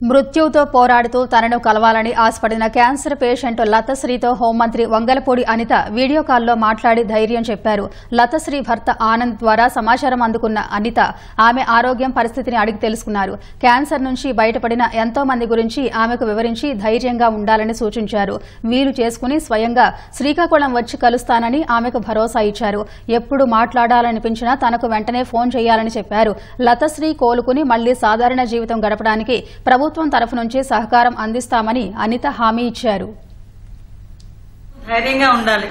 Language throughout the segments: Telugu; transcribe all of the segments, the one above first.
మృత్యువుతో పోరాడుతూ తనను కలవాలని ఆశపడిన క్యాన్సర్ పేషెంట్ లతశ్రీతో హోంమంత్రి వంగలపూడి అనిత వీడియో కాల్లో మాట్లాడి ధైర్యం చెప్పారు. లతశ్రీ భర్త ఆనంద్ ద్వారా సమాచారం అందుకున్న అనిత ఆమె ఆరోగ్యం పరిస్థితిని అడిగి తెలుసుకున్నారు. క్యాన్సర్ నుంచి బయటపడిన ఎంతో మంది గురించి ఆమెకు వివరించి ధైర్యంగా ఉండాలని సూచించారు. వీలు చేసుకుని స్వయంగా శ్రీకాకుళం వచ్చి కలుస్తానని ఆమెకు భరోసా ఇచ్చారు. ఎప్పుడు మాట్లాడాలనిపించినా తనకు వెంటనే ఫోన్ చేయాలని చెప్పారు. లతశ్రీ కోలుకుని మళ్లీ సాధారణ జీవితం గడపడానికి ప్రభుత్వం తరఫు నుంచి సహకారం అందిస్తామని అనిత హామీ ఇచ్చారు. ధైర్యంగా ఉండాలి.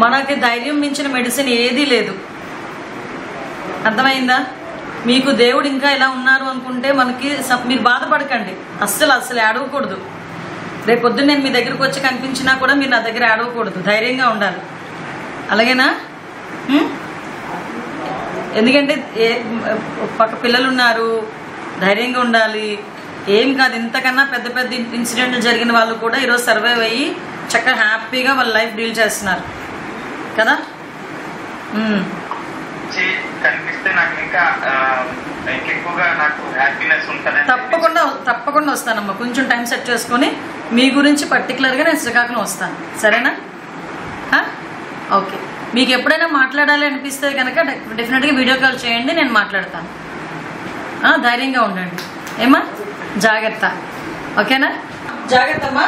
మనకి ధైర్యం మించిన మెడిసిన్ ఏదీ లేదు. అర్థమైందా? మీకు దేవుడు ఇంకా ఇలా ఉన్నారు అనుకుంటే మనకి మీరు బాధపడకండి. అస్సలు ఏడవకూడదు. రేపొద్దున నేను మీ దగ్గరకు వచ్చి కనిపించినా కూడా మీరు నా దగ్గర ఏడవకూడదు. ధైర్యంగా ఉండాలి. అలాగేనా? ఎందుకంటే పక్క పిల్లలున్నారు, ధైర్యంగా ఉండాలి. ఏం కాదు, ఇంతకన్నా పెద్ద పెద్ద ఇన్సిడెంట్లు జరిగిన వాళ్ళు కూడా ఈరోజు సర్వైవ్ అయ్యి చక్కగా హ్యాపీగా వాళ్ళ లైఫ్ డీల్ చేస్తున్నారు కదా. తప్పకుండా వస్తానమ్మా. కొంచెం టైం సెట్ చేసుకుని మీ గురించి పర్టికులర్గా నేను శ్రీకాకుళం వస్తాను. సరేనా? ఓకే. మీకు ఎప్పుడైనా మాట్లాడాలి అనిపిస్తే కనుక డెఫినెట్గా వీడియో కాల్ చేయండి, నేను మాట్లాడతాను. ధైర్యంగా ఉండండి. ఏమా? జాగ్రత్త. ఓకేనా? జాగ్రత్త అమ్మా.